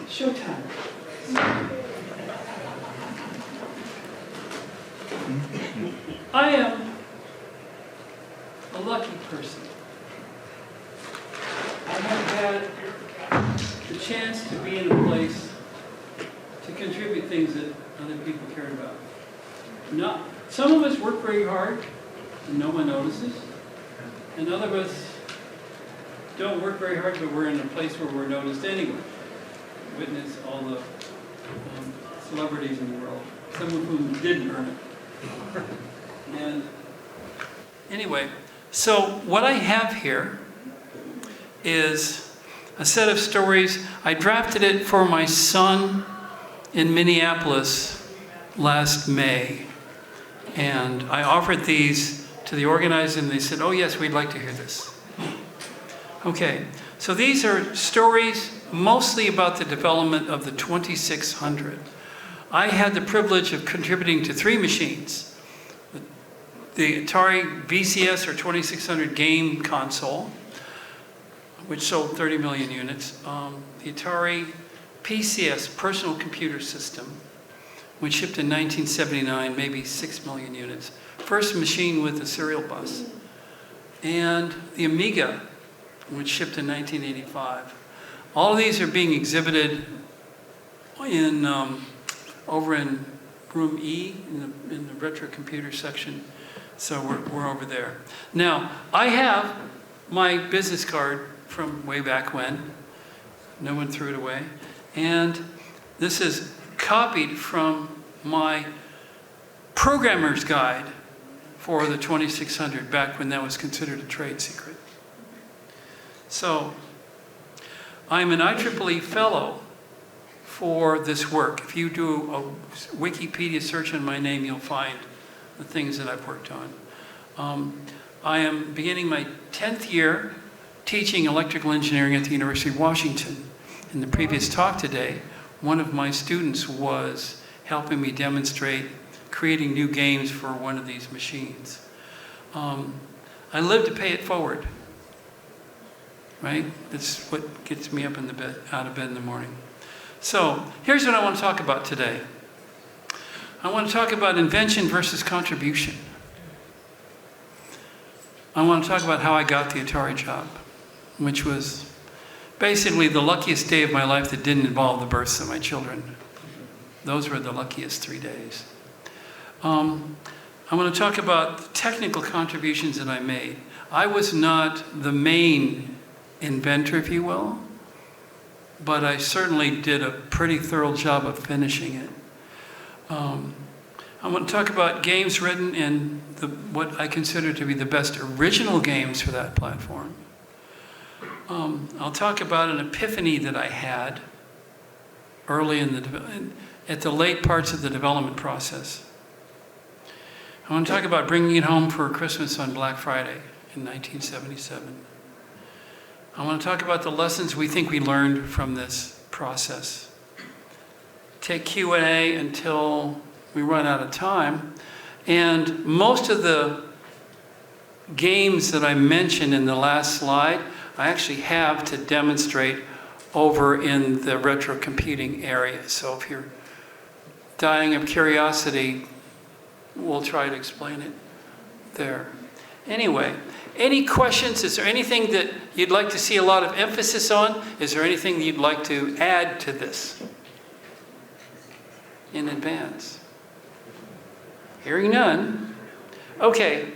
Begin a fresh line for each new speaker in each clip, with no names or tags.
Showtime. I am a lucky person. I have had the chance to be in a place to contribute things that other people cared about. Some of us work very hard and no one notices, and other of us don't work very hard, but we're in a place where we're noticed anyway. Witness all the celebrities in the world, some of whom didn't earn it. And anyway, so what I have here is a set of stories. I drafted it for my son in Minneapolis last May. And I offered these to the organizers, and they said, oh yes, we'd like to hear this. Okay, so these are stories mostly about the development of the 2600. I had the privilege of contributing to 3 machines. The Atari VCS, or 2600 game console, which sold 30 million units. The Atari PCS, personal computer system, which shipped in 1979, maybe 6 million units. First machine with a serial bus. And the Amiga, which shipped in 1985. All of these are being exhibited in over in room E, in the retro computer section. So we're over there. Now, I have my business card from way back when. No one threw it away. And this is copied from my programmer's guide for the 2600, back when that was considered a trade secret. So, I'm an IEEE fellow for this work. If you do a Wikipedia search on my name, you'll find the things that I've worked on. I am beginning my 10th year teaching electrical engineering at the University of Washington. In the previous talk today, one of my students was helping me demonstrate creating new games for one of these machines. I live to pay it forward. Right? That's what gets me up in the bed, out of bed in the morning. So, here's what I want to talk about today. I want to talk about invention versus contribution. I want to talk about how I got the Atari job, which was basically the luckiest day of my life that didn't involve the births of my children. Those were the luckiest 3 days. I want to talk about the technical contributions that I made. I was not the main inventor, if you will, but I certainly did a pretty thorough job of finishing it. I want to talk about games written in what I consider to be the best original games for that platform. I'll talk about an epiphany that I had early at the late parts of the development process. I want to talk about bringing it home for Christmas on Black Friday in 1977. I want to talk about the lessons we think we learned from this process. Take Q&A until we run out of time. And most of the games that I mentioned in the last slide, I actually have to demonstrate over in the retro computing area. So if you're dying of curiosity, we'll try to explain it there. Anyway, any questions? Is there anything that you'd like to see a lot of emphasis on? Is there anything that you'd like to add to this in advance? Hearing none. Okay,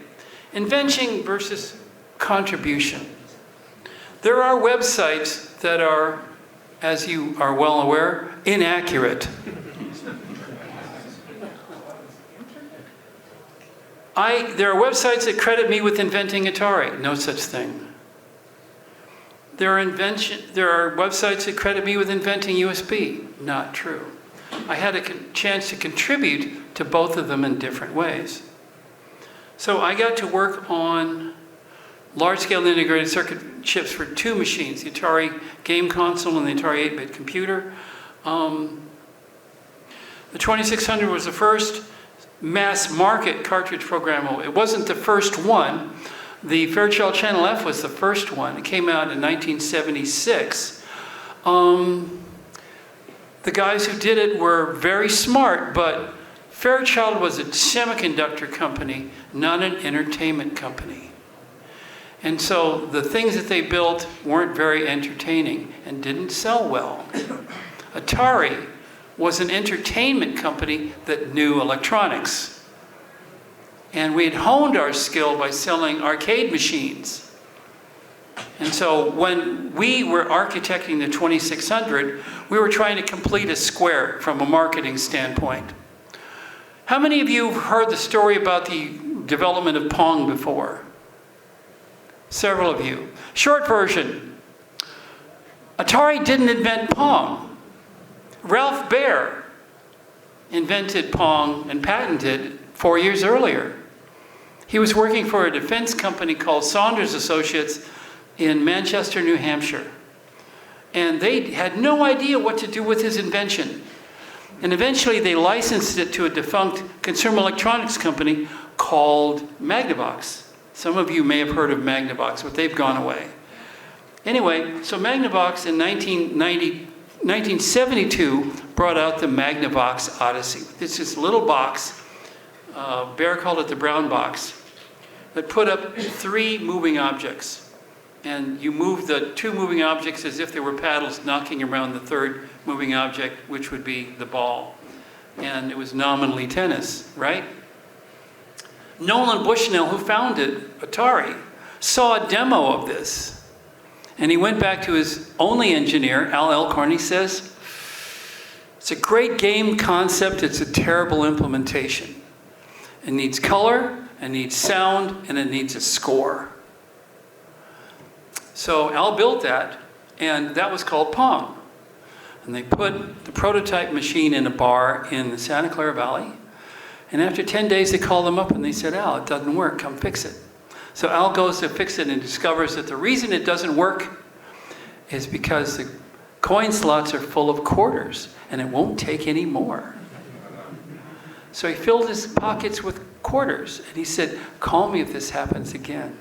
invention versus contribution. There are websites that are, as you are well aware, inaccurate. There are websites that credit me with inventing Atari. No such thing. There are websites that credit me with inventing USB. Not true. I had a chance to contribute to both of them in different ways. So I got to work on large-scale integrated circuit chips for 2 machines, the Atari game console and the Atari 8-bit computer. The 2600 was the first mass market cartridge programmable. It wasn't the first one. The Fairchild Channel F was the first one. It came out in 1976. the guys who did it were very smart, but Fairchild was a semiconductor company, not an entertainment company. And so the things that they built weren't very entertaining and didn't sell well. Atari was an entertainment company that knew electronics. And we had honed our skill by selling arcade machines. And so when we were architecting the 2600, we were trying to complete a square from a marketing standpoint. How many of you have heard the story about the development of Pong before? Several of you. Short version. Atari didn't invent Pong. Ralph Baer invented Pong and patented 4 years earlier. He was working for a defense company called Saunders Associates in Manchester, New Hampshire. And they had no idea what to do with his invention. And eventually they licensed it to a defunct consumer electronics company called Magnavox. Some of you may have heard of Magnavox, but they've gone away. Anyway, so Magnavox in 1972 brought out the Magnavox Odyssey. It's this little box, Bear called it the brown box, that put up 3 moving objects. And you move the 2 moving objects as if they were paddles knocking around the 3rd moving object, which would be the ball. And it was nominally tennis, right? Nolan Bushnell, who founded Atari, saw a demo of this. And he went back to his only engineer, Al Elkhorn. He says, it's a great game concept, it's a terrible implementation. It needs color, it needs sound, and it needs a score. So Al built that, and that was called Pong. And they put the prototype machine in a bar in the Santa Clara Valley. And after 10 days, they called him up and they said, Al, it doesn't work, come fix it. So Al goes to fix it and discovers that the reason it doesn't work is because the coin slots are full of quarters and it won't take any more. So he filled his pockets with quarters and he said, call me if this happens again.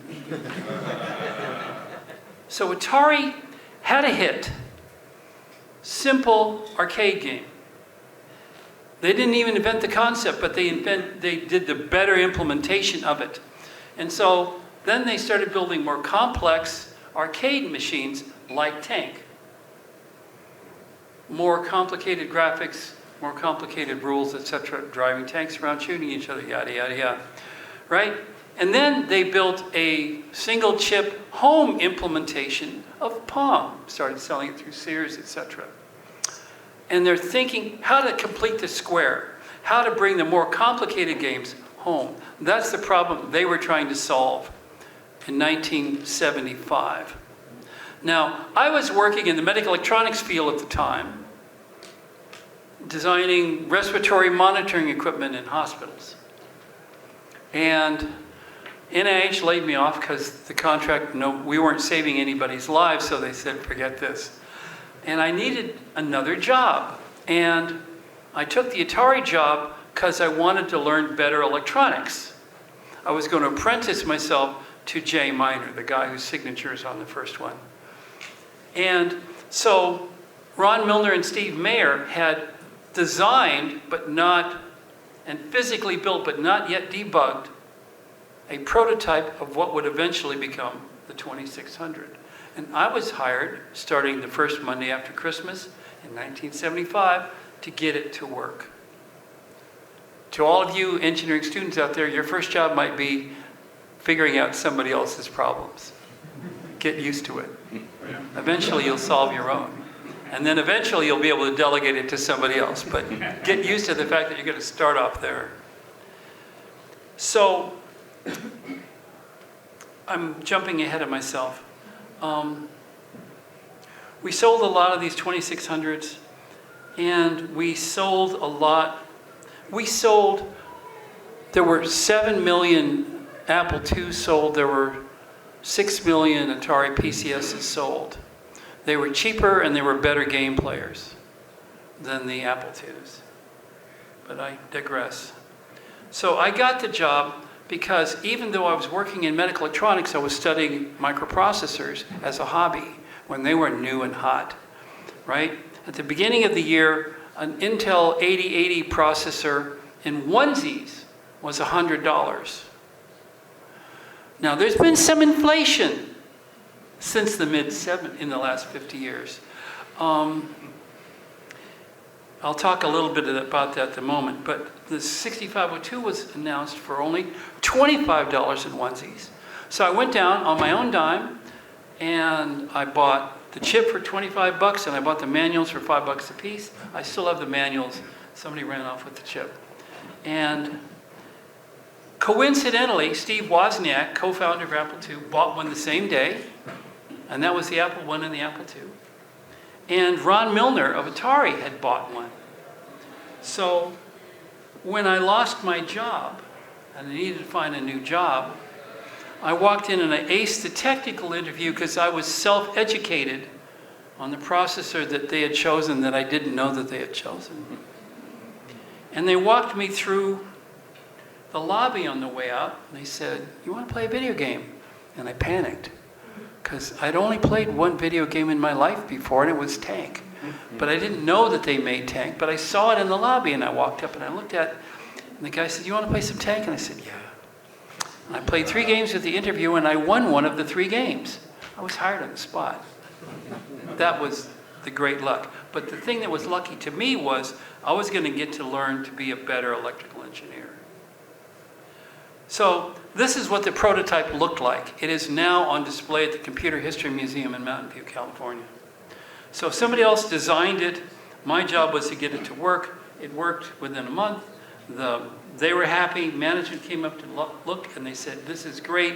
So Atari had a hit. Simple arcade game. They didn't even invent the concept, but they did the better implementation of it. And so then they started building more complex arcade machines like Tank. More complicated graphics, more complicated rules, etc. Driving tanks around, shooting each other, yada, yada, yada. Right? And then they built a single chip home implementation of Pong. Started selling it through Sears, etc. And they're thinking how to complete the square, how to bring the more complicated games home. That's the problem they were trying to solve in 1975. Now, I was working in the medical electronics field at the time, designing respiratory monitoring equipment in hospitals. And NIH laid me off because the contract, we weren't saving anybody's lives, so they said, forget this. And I needed another job. And I took the Atari job because I wanted to learn better electronics. I was going to apprentice myself to Jay Miner, the guy whose signature is on the first one. And so Ron Milner and Steve Mayer had designed, and physically built, but not yet debugged, a prototype of what would eventually become the 2600. And I was hired, starting the first Monday after Christmas in 1975, to get it to work. To all of you engineering students out there, your first job might be figuring out somebody else's problems. Get used to it. Eventually you'll solve your own. And then eventually you'll be able to delegate it to somebody else. But get used to the fact that you're going to start off there. So, I'm jumping ahead of myself. We sold a lot of these 2600s, and we sold a lot. There were 7 million Apple IIs sold. There were 6 million Atari PCSs sold. They were cheaper and they were better game players than the Apple IIs. But I digress. So I got the job because even though I was working in medical electronics, I was studying microprocessors as a hobby when they were new and hot, right? At the beginning of the year, an Intel 8080 processor in onesies was $100. Now, there's been some inflation since the in the last 50 years. I'll talk a little bit about that at the moment, but the 6502 was announced for only $25 in onesies. So I went down on my own dime, and I bought the chip for 25 bucks, and I bought the manuals for $5 a piece. I still have the manuals. Somebody ran off with the chip. And coincidentally, Steve Wozniak, co-founder of Apple II, bought one the same day, and that was the Apple I and the Apple II. And Ron Milner of Atari had bought one. So when I lost my job, and I needed to find a new job, I walked in and I aced the technical interview because I was self-educated on the processor that they had chosen that I didn't know that they had chosen. And they walked me through the lobby on the way out, and they said, "You want to play a video game?" And I panicked, because I'd only played one video game in my life before, and it was Tank. But I didn't know that they made Tank, but I saw it in the lobby, and I walked up and I looked at it, and the guy said, "You want to play some Tank?" And I said, "Yeah." And I played 3 games at the interview, and I won one of the 3 games. I was hired on the spot. That was the great luck. But the thing that was lucky to me was I was going to get to learn to be a better electrical engineer. So this is what the prototype looked like. It is now on display at the Computer History Museum in Mountain View, California. So somebody else designed it. My job was to get it to work. It worked within a month. They were happy. Management came up to look, and they said, "This is great."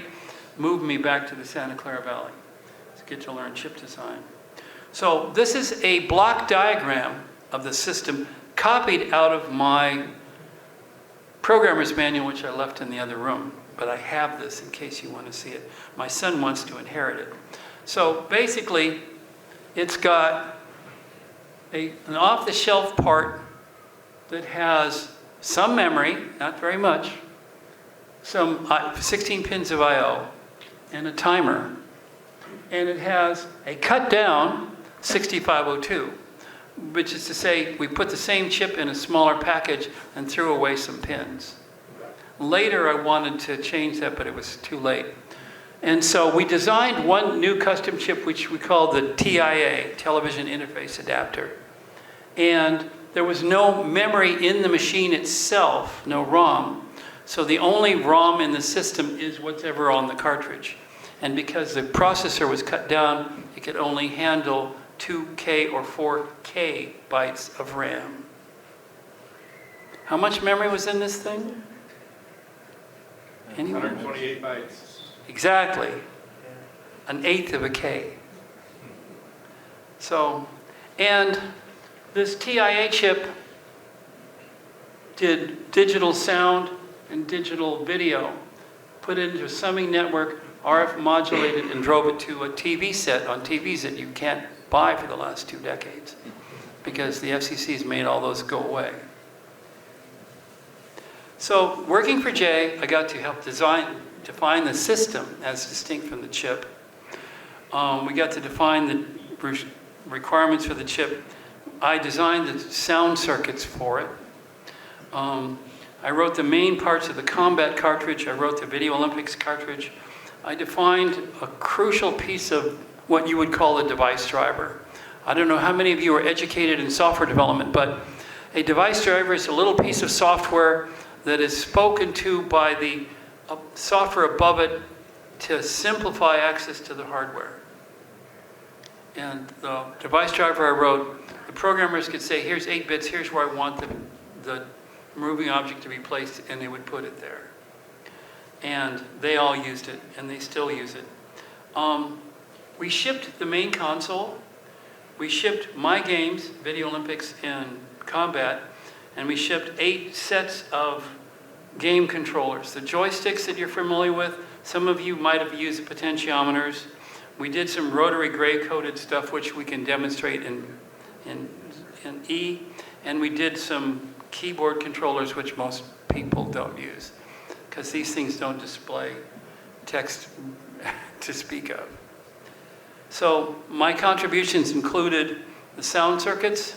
Moved me back to the Santa Clara Valley to get to learn chip design. So this is a block diagram of the system copied out of my programmer's manual, which I left in the other room. But I have this in case you want to see it. My son wants to inherit it. So basically, it's got an off-the-shelf part that has some memory, not very much, some 16 pins of I/O, and a timer. And it has a cut-down 6502, which is to say we put the same chip in a smaller package and threw away some pins. Later, I wanted to change that, but it was too late. And so we designed one new custom chip, which we call the TIA, Television Interface Adapter. And there was no memory in the machine itself, no ROM. So the only ROM in the system is whatever on the cartridge. And because the processor was cut down, it could only handle 2K or 4K bytes of RAM. How much memory was in this thing? Anyone?
128 bytes.
Exactly. 1/8 of a K. So, and this TIA chip did digital sound and digital video, put it into a summing network, RF modulated, and drove it to a TV set on TVs that you can't buy for the last 2 decades because the FCC's made all those go away. So working for Jay, I got to help define the system as distinct from the chip. We got to define the requirements for the chip. I designed the sound circuits for it. I wrote the main parts of the combat cartridge. I wrote the Video Olympics cartridge. I defined a crucial piece of what you would call a device driver. I don't know how many of you are educated in software development, but a device driver is a little piece of software that is spoken to by the software above it to simplify access to the hardware. And the device driver I wrote, the programmers could say, here's 8 bits, here's where I want the moving object to be placed, and they would put it there. And they all used it, and they still use it. We shipped the main console. We shipped my games, Video Olympics and Combat, and we shipped 8 sets of game controllers. The joysticks that you're familiar with, some of you might have used the potentiometers. We did some rotary gray-coded stuff, which we can demonstrate in E, and we did some keyboard controllers, which most people don't use, because these things don't display text to speak of. So my contributions included the sound circuits,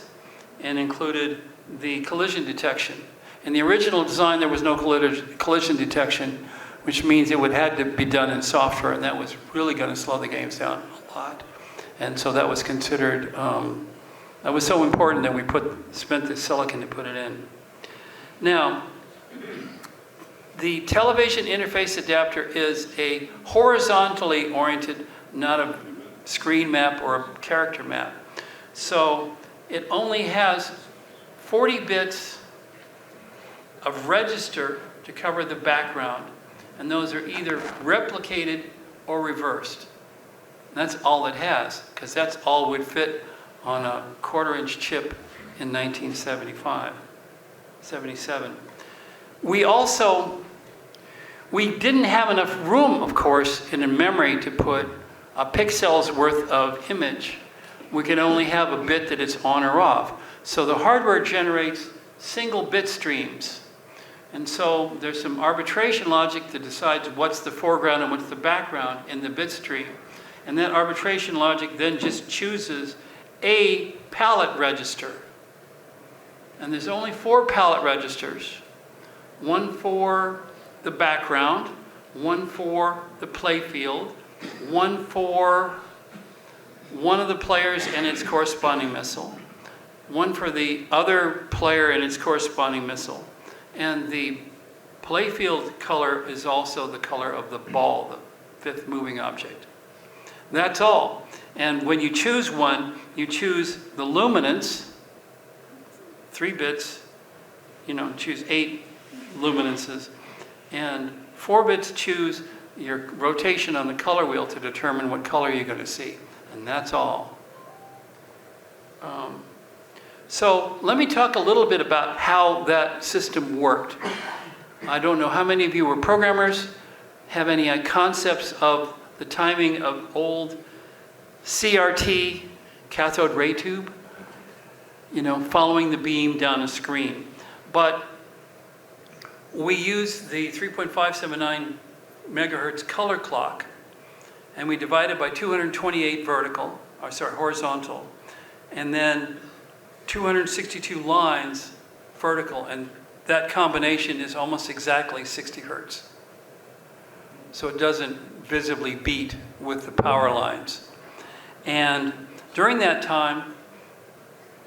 and included the collision detection. In the original design, there was no collision detection, which means it would have to be done in software, and that was really going to slow the games down a lot. And so that was considered, that was so important that we spent the silicon to put it in. Now, the television interface adapter is a horizontally oriented, not a screen map or a character map. So it only has 40 bits of register to cover the background, and those are either replicated or reversed. And that's all it has, because that's all would fit on a 1/4-inch chip in 1977. We didn't have enough room, of course, in a memory to put a pixel's worth of image. We can only have a bit that it's on or off. So the hardware generates single bit streams. And so there's some arbitration logic that decides what's the foreground and what's the background in the bit stream. And that arbitration logic then just chooses a palette register. And there's only 4 palette registers. One for the background, one for the play field, one for one of the players and its corresponding missile, one for the other player and its corresponding missile. And the playfield color is also the color of the ball, the 5th moving object. That's all. And when you choose one, you choose the luminance, 3 bits, choose 8 luminances, and 4 bits choose your rotation on the color wheel to determine what color you're going to see. And that's all. So let me talk a little bit about how that system worked. I don't know how many of you were programmers, have any concepts of the timing of old CRT, cathode ray tube, following the beam down a screen. But we use the 3.579 megahertz color clock, and we divide it by 228 horizontal, and then 262 lines vertical, and that combination is almost exactly 60 hertz. So it doesn't visibly beat with the power lines. And during that time,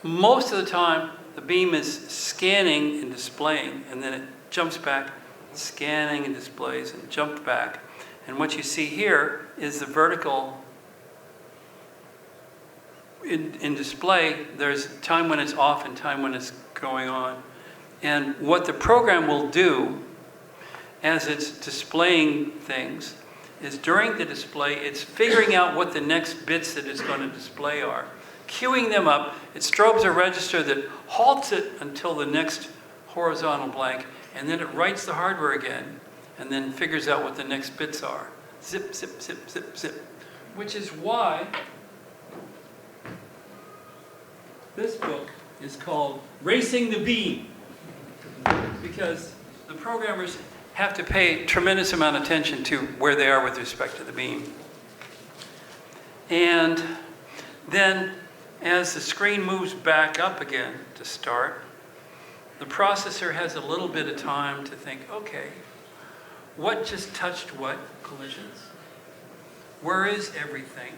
most of the time, the beam is scanning and displaying, and then it jumps back, scanning and displays, and jump back. And what you see here is the vertical in display. There's time when it's off and time when it's going on. And what the program will do as it's displaying things is during the display, it's figuring out what the next bits that it's going to display are, queuing them up. It strobes a register that halts it until the next horizontal blank, and then it writes the hardware again, and then figures out what the next bits are. Zip, zip, zip, zip, zip. Which is why this book is called Racing the Beam, because the programmers have to pay a tremendous amount of attention to where they are with respect to the beam. And then as the screen moves back up again to start, the processor has a little bit of time to think, okay, what just touched what collisions? Where is everything?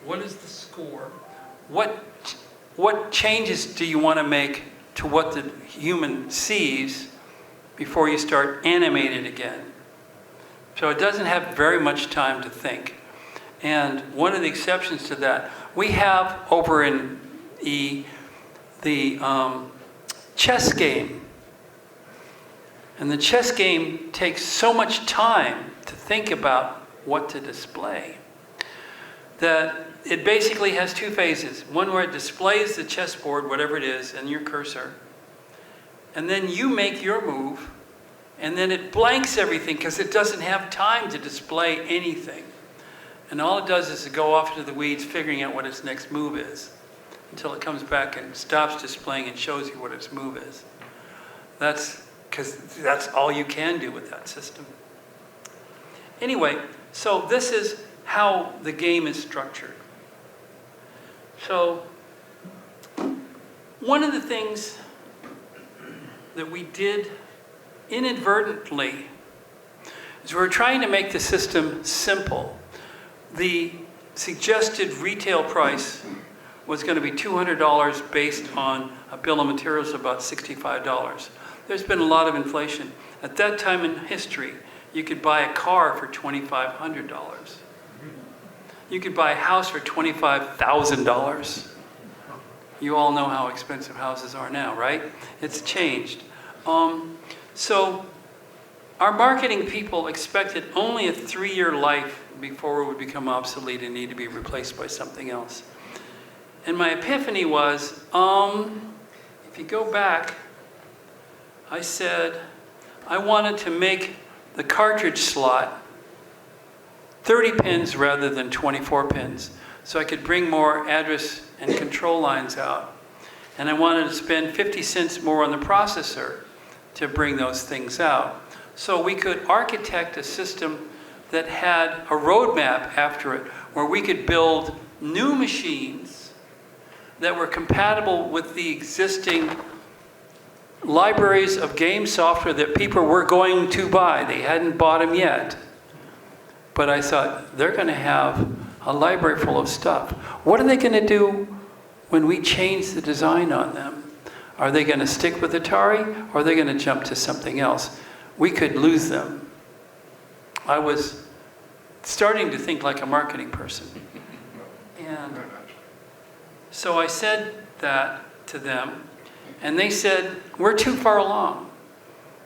What is the score? What changes do you want to make to what the human sees before you start animating again? So it doesn't have very much time to think. And one of the exceptions to that, we have over in the chess game. And the chess game takes so much time to think about what to display that it basically has 2 phases. One where it displays the chessboard, whatever it is, and your cursor. And then you make your move, and then it blanks everything because it doesn't have time to display anything. And all it does is to go off into the weeds figuring out what its next move is until it comes back and stops displaying and shows you what its move is. That's because that's all you can do with that system. Anyway, so this is how the game is structured. So One of the things that we did inadvertently is we were trying to make the system simple. The suggested retail price was going to be $200 based on a bill of materials of about $65. There's been a lot of inflation. At that time in history, you could buy a car for $2,500. You could buy a house for $25,000. You all know how expensive houses are now, right? It's changed. So our marketing people expected only a 3-year life before it would become obsolete and need to be replaced by something else. And my epiphany was, if you go back, I said I wanted to make the cartridge slot 30 pins rather than 24 pins, so I could bring more address and control lines out. And I wanted to spend 50 cents more on the processor to bring those things out. So we could architect a system that had a roadmap after it, where we could build new machines that were compatible with the existing libraries of game software that people were going to buy. They hadn't bought them yet. But I thought, they're going to have a library full of stuff. What are they going to do when we change the design on them? Are they going to stick with Atari, or are they going to jump to something else? We could lose them. I was starting to think like a marketing person. And so I said that to them, and they said, we're too far along.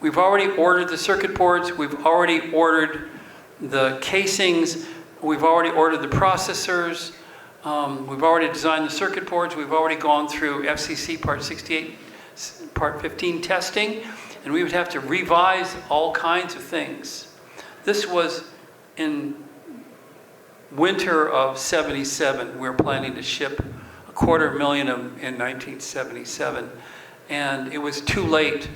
We've already ordered the circuit boards, we've already ordered the casings, we've already ordered the processors, we've already designed the circuit boards, we've already gone through FCC Part 68, Part 15 testing, and we would have to revise all kinds of things. This was in winter of '77. We were planning to ship 250,000 in 1977, and it was too late.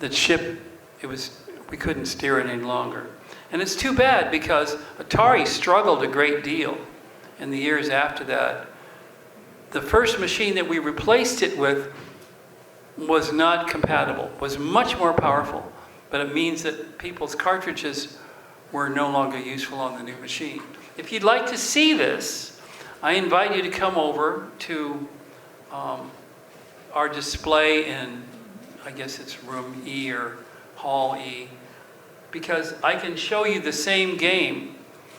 We couldn't steer it any longer. And it's too bad, because Atari struggled a great deal in the years after that. The first machine that we replaced it with was not compatible, was much more powerful, but it means that people's cartridges were no longer useful on the new machine. If you'd like to see this, I invite you to come over to our display in, I guess it's room E or hall E, because I can show you the same game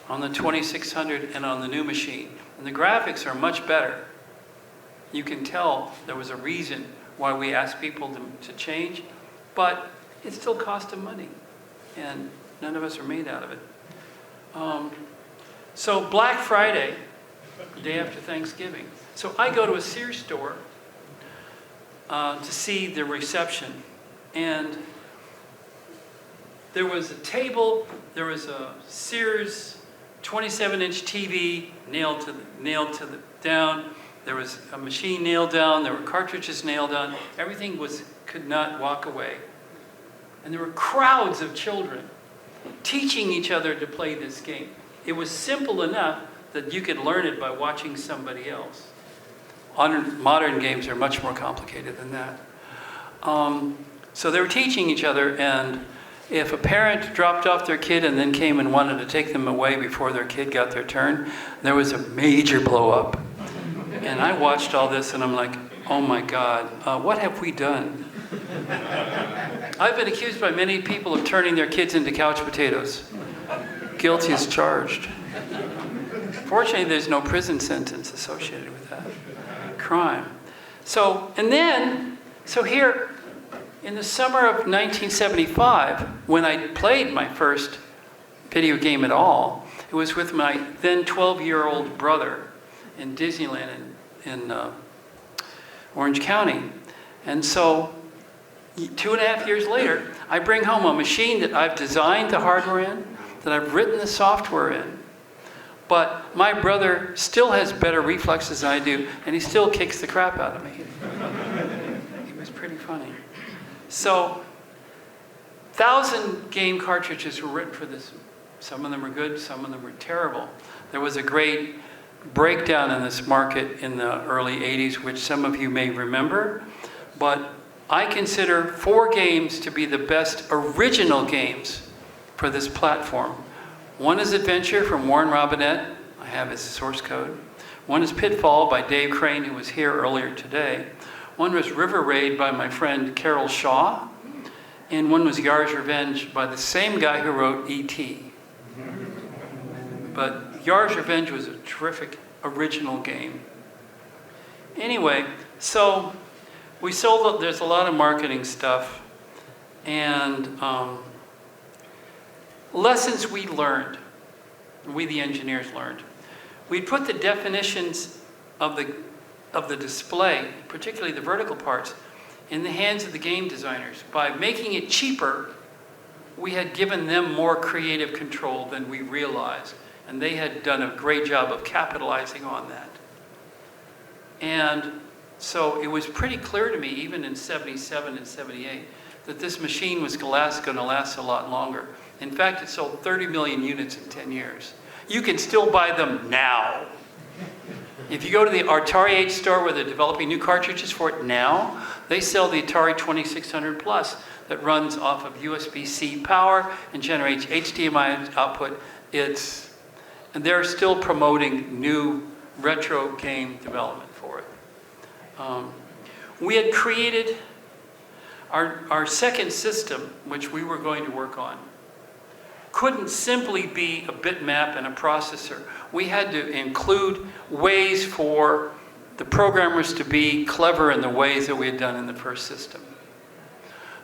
on the 2600 and on the new machine. And the graphics are much better. You can tell there was a reason why we asked people to change, but it still cost them money, and none of us are made out of it. So Black Friday, the day after Thanksgiving. So I go to a Sears store to see the reception, and there was a table, there was a Sears 27-inch TV nailed to the down. There was a machine nailed down. There were cartridges nailed down. Everything could not walk away. And there were crowds of children teaching each other to play this game. It was simple enough that you could learn it by watching somebody else. Modern games are much more complicated than that. So they were teaching each other, and if a parent dropped off their kid and then came and wanted to take them away before their kid got their turn, there was a major blow up. And I watched all this and I'm like, oh my God, what have we done? I've been accused by many people of turning their kids into couch potatoes. Guilty as charged. Fortunately, there's no prison sentence associated with that crime. So here, in the summer of 1975, when I played my first video game at all, it was with my then 12-year-old brother in Disneyland in Orange County. And so 2.5 years later, I bring home a machine that I've designed the hardware in, that I've written the software in. But my brother still has better reflexes than I do, and he still kicks the crap out of me. He was pretty funny. So, 1,000 game cartridges were written for this. Some of them were good, some of them were terrible. There was a great breakdown in this market in the early 80s, which some of you may remember. But I consider 4 games to be the best original games for this platform. One is Adventure from Warren Robinett. I have his source code. One is Pitfall by Dave Crane, who was here earlier today. One was River Raid by my friend Carol Shaw. And one was Yar's Revenge by the same guy who wrote E.T. But Yar's Revenge was a terrific original game. Anyway, so we sold, there's a lot of marketing stuff. And lessons we learned, we the engineers learned. We put the definitions of the display, particularly the vertical parts, in the hands of the game designers. By making it cheaper, we had given them more creative control than we realized. And they had done a great job of capitalizing on that. And so it was pretty clear to me, even in 77 and 78, that this machine was going to last a lot longer. In fact, it sold 30 million units in 10 years. You can still buy them now. If you go to the Atari store where they're developing new cartridges for it now, they sell the Atari 2600 Plus that runs off of USB-C power and generates HDMI output. And they're still promoting new retro game development for it. We had created our second system, which we were going to work on, couldn't simply be a bitmap and a processor. We had to include ways for the programmers to be clever in the ways that we had done in the first system.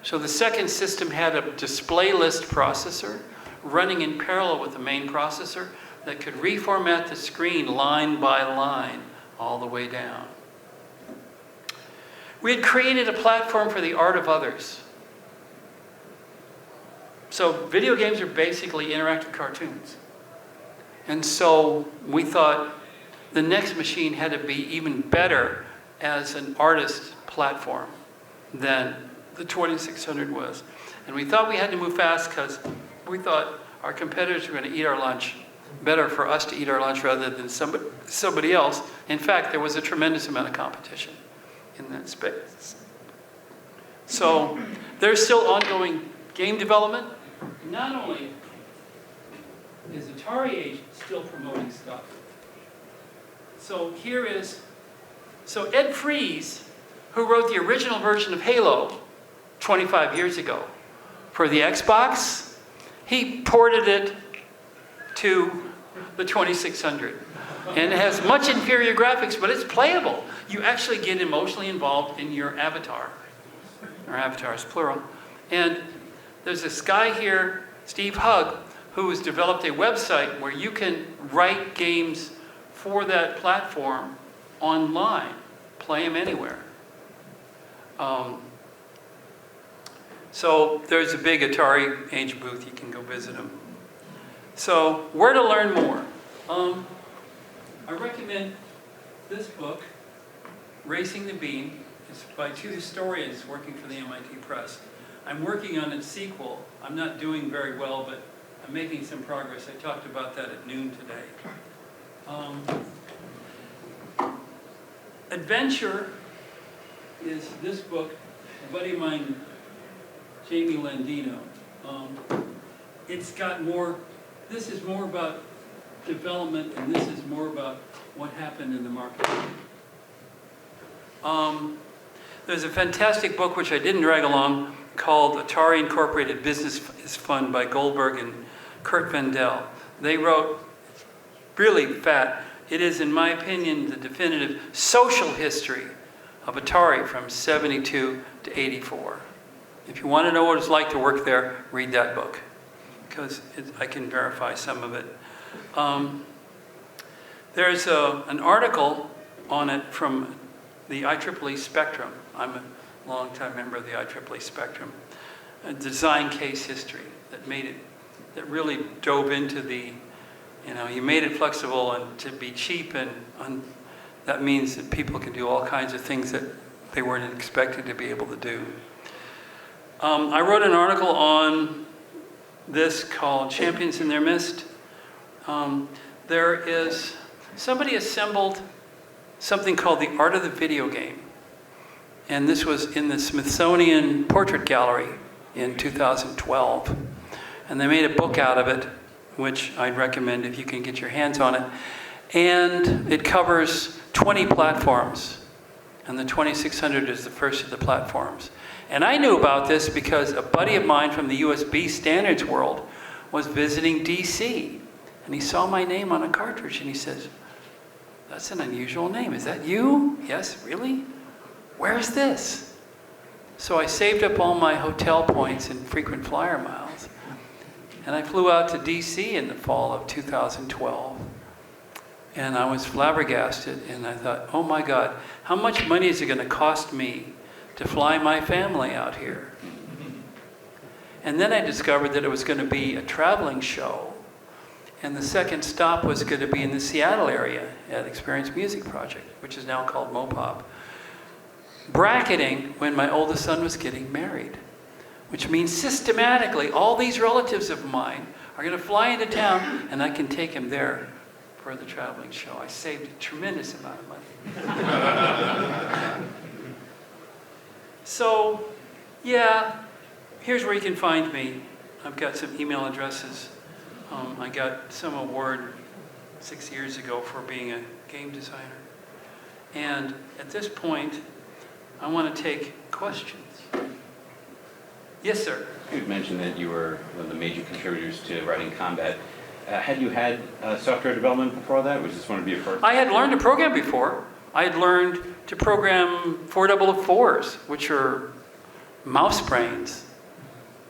So the second system had a display list processor running in parallel with the main processor that could reformat the screen line by line all the way down. We had created a platform for the art of others. So video games are basically interactive cartoons. And so we thought the next machine had to be even better as an artist platform than the 2600 was. And we thought we had to move fast because we thought our competitors were going to eat our lunch. Better for us to eat our lunch rather than somebody else. In fact, there was a tremendous amount of competition in that space. So there's still ongoing game development. Not only is Atari Age still promoting stuff. So Ed Fries, who wrote the original version of Halo 25 years ago for the Xbox, he ported it to the 2600. And it has much inferior graphics, but it's playable. You actually get emotionally involved in your avatar. Or avatars, plural. And there's this guy here, Steve Hugg, who has developed a website where you can write games for that platform online. Play them anywhere. So there's a big Atari Age booth. You can go visit them. So where to learn more? I recommend this book, Racing the Beam. It's by 2 historians working for the MIT Press. I'm working on its sequel. I'm not doing very well, but I'm making some progress. I talked about that at noon today. Adventure is this book, a buddy of mine, Jamie Landino. It's got more, this is more about development, and this is more about what happened in the market. There's a fantastic book which I didn't drag along called Atari Incorporated Business is Fun by Goldberg and Kurt Vendel. They wrote, really fat, it is, in my opinion, the definitive social history of Atari from 72 to 84. If you want to know what it's like to work there, read that book, because I can verify some of it. There's an article on it from the IEEE Spectrum. I'm a longtime member of the IEEE Spectrum. A design case history that really dove into the, you made it flexible and to be cheap, and that means that people can do all kinds of things that they weren't expected to be able to do. I wrote an article on this called Champions in Their Mist. There is somebody assembled something called The Art of the Video Game. And this was in the Smithsonian Portrait Gallery in 2012. And they made a book out of it, which I'd recommend if you can get your hands on it. And it covers 20 platforms. And the 2600 is the first of the platforms. And I knew about this because a buddy of mine from the USB standards world was visiting DC. And he saw my name on a cartridge and he says, "That's an unusual name. Is that you?" "Yes, really? Where's this?" So I saved up all my hotel points and frequent flyer miles. And I flew out to DC in the fall of 2012. And I was flabbergasted. And I thought, oh my God, how much money is it going to cost me to fly my family out here? And then I discovered that it was going to be a traveling show. And the second stop was going to be in the Seattle area at Experience Music Project, which is now called Mopop. Bracketing when my oldest son was getting married, which means systematically all these relatives of mine are going to fly into town and I can take him there for the traveling show. I saved a tremendous amount of money. So, yeah, here's where you can find me. I've got some email addresses. I got some award 6 years ago for being a game designer. And at this point, I want to take questions. Yes, sir.
You had mentioned that you were one of the major contributors to writing Combat. Had you had software development before that? Was this one to be a first?
I had learned to program before. I had learned to program 4004s, which are mouse brains.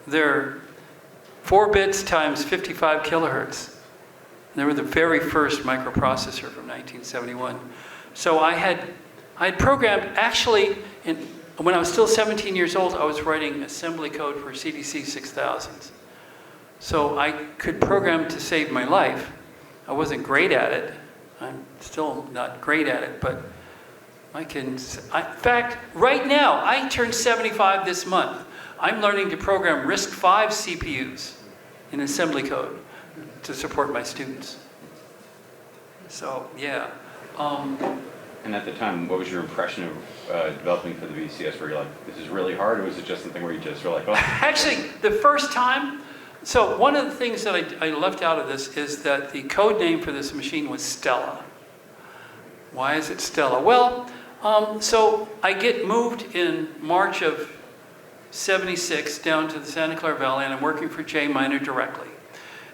They're 4 bits times 55 kilohertz. They were the very first microprocessor from 1971. So I had programmed, actually, when I was still 17 years old, I was writing assembly code for CDC 6000s. So I could program to save my life. I wasn't great at it. I'm still not great at it, but I can. In fact, right now, I turned 75 this month. I'm learning to program RISC-V CPUs in assembly code to support my students. So, yeah.
And at the time, what was your impression of developing for the VCS? Were you like, this is really hard, or was it just something where you just were like, oh?
Actually, the first time, so one of the things that I left out of this is that the code name for this machine was Stella. Why is it Stella? Well, so I get moved in March of 76 down to the Santa Clara Valley, and I'm working for J Miner directly.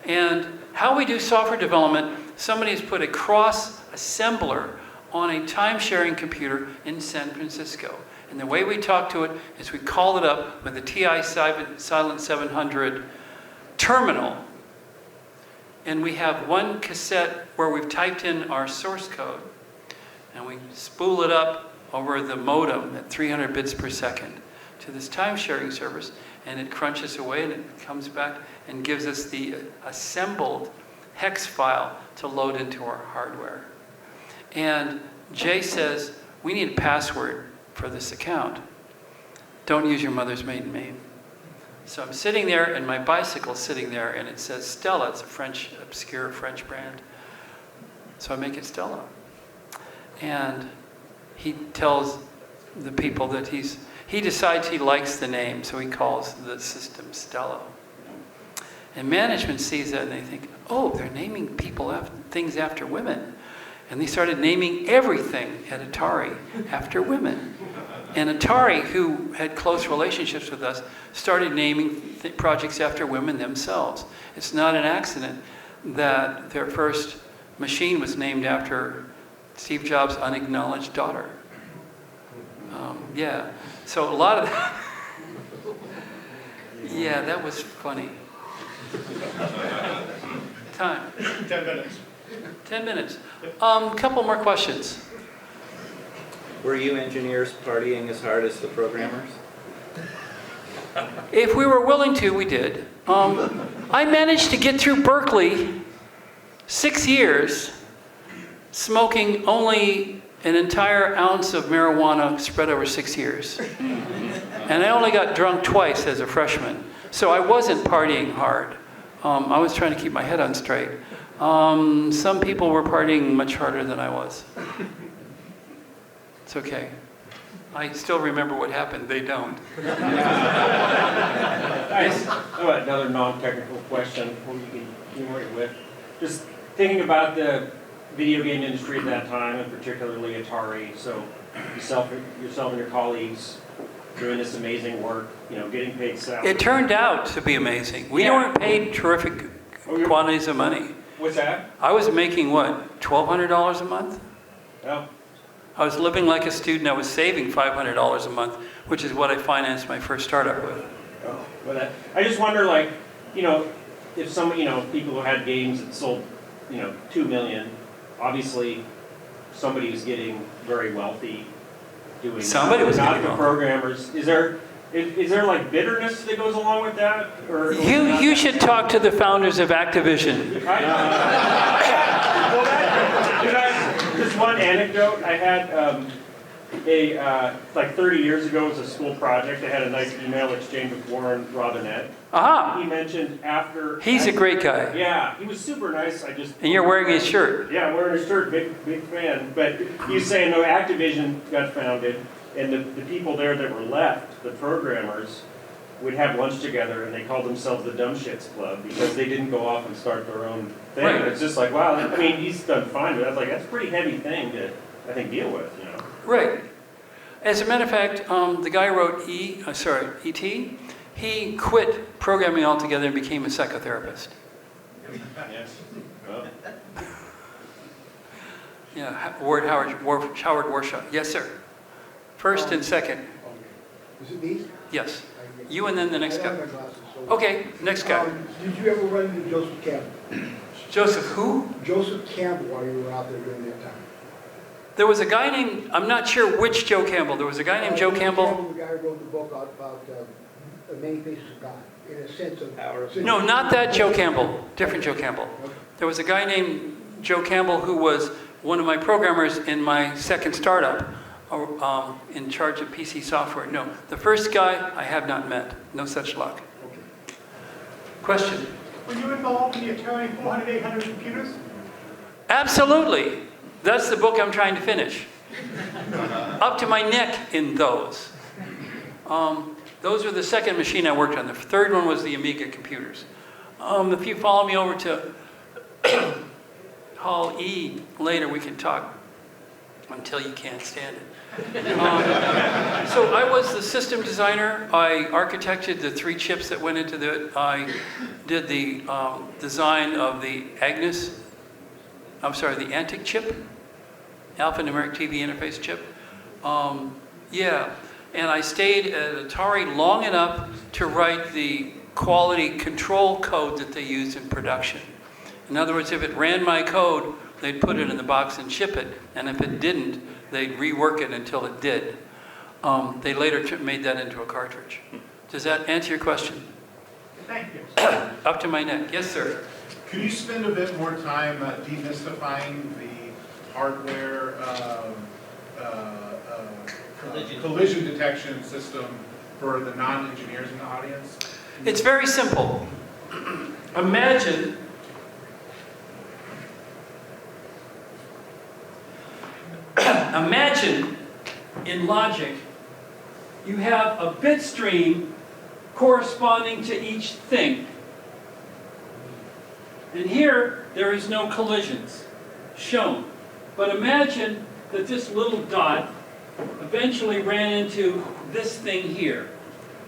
And how we do software development, somebody has put a cross-assembler on a time-sharing computer in San Francisco. And the way we talk to it is we call it up with a TI Silent 700 terminal. And we have one cassette where we've typed in our source code. And we spool it up over the modem at 300 bits per second to this time-sharing service. And it crunches away and it comes back and gives us the assembled hex file to load into our hardware. And Jay says, we need a password for this account. Don't use your mother's maiden name. So I'm sitting there, and my bicycle's sitting there, and it says Stella. It's a obscure French brand. So I make it Stella. And he tells the people that he decides he likes the name, so he calls the system Stella. And management sees that, and they think, oh, they're naming things after women. And they started naming everything at Atari after women. And Atari, who had close relationships with us, started naming projects after women themselves. It's not an accident that their first machine was named after Steve Jobs' unacknowledged daughter. Yeah, so a lot of that. Yeah, that was funny. Time.
10 minutes.
10 minutes. Couple more questions.
Were you engineers partying as hard as the programmers?
If we were willing to, we did. I managed to get through Berkeley 6 years smoking only an entire ounce of marijuana spread over 6 years. And I only got drunk twice as a freshman. So I wasn't partying hard. I was trying to keep my head on straight. Some people were partying much harder than I was. It's okay. I still remember what happened. They don't.
Nice. Oh, another non-technical question who you can humor it with. Just thinking about the video game industry at that time, and particularly Atari. So yourself and your colleagues doing this amazing work, you know, getting paid salaries.
It turned out to be amazing. We weren't paid terrific quantities of money.
What's that?
I was making, what, $1,200 a month?
Oh,
I was living like a student. I was saving $500 a month, which is what I financed my first startup with.
oh. Well, I just wonder, like, you know, if some, you know, people who had games that sold, you know, 2 million, obviously somebody was getting very wealthy doing
Somebody was
not
getting
the
wealthy.
Programmers. Is there like bitterness that goes along with that? Or
You should talk to the founders of Activision.
Just one anecdote. I had like 30 years ago, it was a school project. I had a nice email exchange with Warren Robinette.
Aha!
He mentioned after...
He's a great guy.
Yeah, he was super nice.
And you're wearing his shirt.
Yeah, I'm wearing his shirt, big fan. But he was saying, no, Activision got founded, and the people there that were left, the programmers, would have lunch together, and they called themselves the Dumb Shits Club because they didn't go off and start their own thing.
Right.
It's just like, wow, I mean, he's done fine, but I was like, that's a pretty heavy thing to, I think, deal with, you know?
Right. As a matter of fact, the guy who wrote E.T., he quit programming altogether and became a psychotherapist.
Yes. Well,
Yeah, Howard Warshaw. Yes, sir. First and second.
Is it these?
Yes. You and then the next
I
guy.
don't have my glasses, so-
Okay, next guy.
Did you ever run into Joseph Campbell?
Joseph who?
Joseph Campbell while you were out there during that time?
There was a guy named, I'm not sure which Joe Campbell. There was a guy named Joe Campbell.
The guy who wrote the book about Many Faces of God, in a sense of...
No, not that Joe Campbell. Different Joe Campbell. There was a guy named Joe Campbell who was one of my programmers in my second startup, in charge of PC software. No, the first guy I have not met. No such luck. Question?
Were you involved in the Atari 400, 800 computers?
Absolutely. That's the book I'm trying to finish. Up to my neck in those. Those were the second machine I worked on. The third one was the Amiga computers. If you follow me over to Hall E later, we can talk until you can't stand it. So I was the system designer. I architected the 3 chips that went into it. I did the design of the the Antic chip, alphanumeric TV interface chip. Yeah, and I stayed at Atari long enough to write the quality control code that they used in production. In other words, if it ran my code, they'd put it in the box and ship it, and if it didn't, they'd rework it until it did. They later made that into a cartridge. Does that answer your question?
Thank you.
Up to my neck. Yes, sir.
Could you spend a bit more time demystifying the hardware collision detection system for the non-engineers in the audience?
It's very simple. Imagine in logic, you have a bit stream corresponding to each thing. And here, there is no collisions shown. But imagine that this little dot eventually ran into this thing here,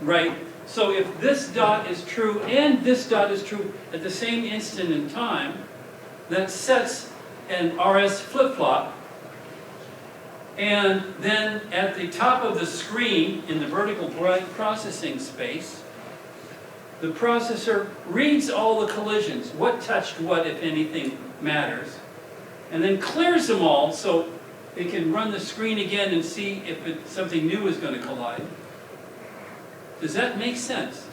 right? So if this dot is true and this dot is true at the same instant in time, that sets an RS flip-flop. And then at the top of the screen, in the vertical processing space, the processor reads all the collisions, what touched what, if anything, matters, and then clears them all so it can run the screen again and see if something new is going to collide. Does that make sense?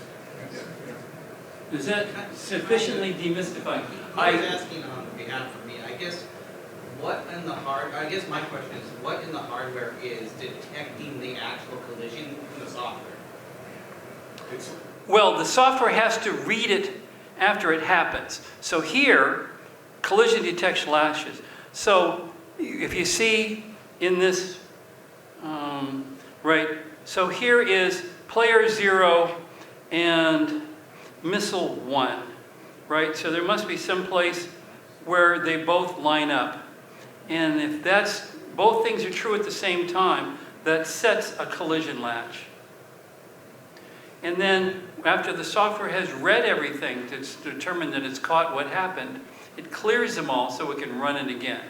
Is that sufficiently demystifying?
I was asking on behalf of me, I guess my question is, what in the hardware is detecting the actual collision in the software?
Well, the software has to read it after it happens. So here, collision detection latches. So if you see in this, right, so here is player 0 and missile 1, right? So there must be some place where they both line up. And if that's, both things are true at the same time, that sets a collision latch. And then after the software has read everything to determine that it's caught what happened, it clears them all so it can run it again.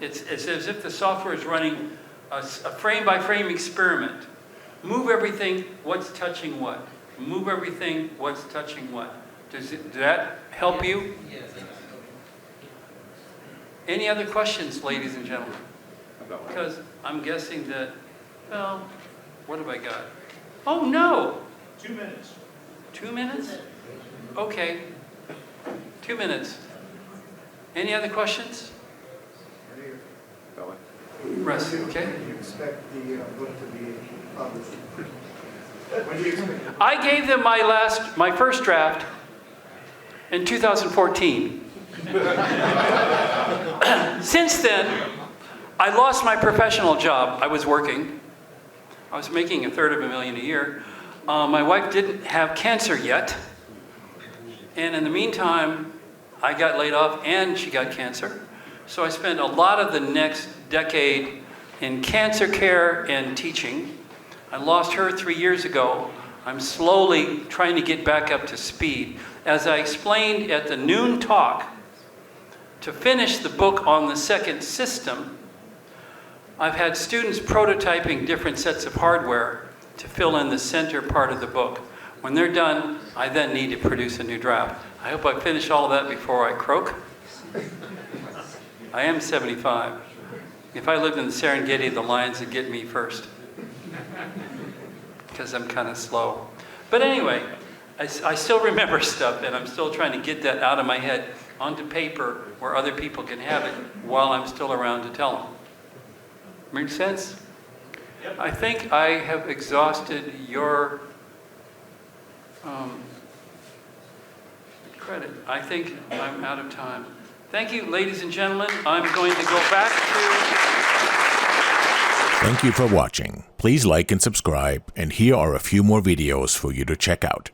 It's as if the software is running a frame-by-frame experiment. Move everything, what's touching what? Move everything, what's touching what? Does that help you?
Yes.
Any other questions, ladies and gentlemen? Because I'm guessing that, well, what have I got? Oh, no.
2 minutes.
2 minutes? Okay. 2 minutes. Any other questions? Russ, okay?
When do you expect the book to be published? When do you expect?
I gave them my first draft in 2014. Since then, I lost my professional job. I was working. I was making $250,000 a year. My wife didn't have cancer yet. And in the meantime, I got laid off and she got cancer. So I spent a lot of the next decade in cancer care and teaching. I lost her 3 years ago. I'm slowly trying to get back up to speed. As I explained at the noon talk, to finish the book on the second system, I've had students prototyping different sets of hardware to fill in the center part of the book. When they're done, I then need to produce a new draft. I hope I finish all of that before I croak. I am 75. If I lived in the Serengeti, the lions would get me first, because I'm kind of slow. But anyway, I still remember stuff, and I'm still trying to get that out of my head onto paper where other people can have it while I'm still around to tell them. Make sense?
Yep.
I think I have exhausted your credit. I think I'm out of time. Thank you, ladies and gentlemen. I'm going to go back to...
Thank you for watching. Please like and subscribe, and here are a few more videos for you to check out.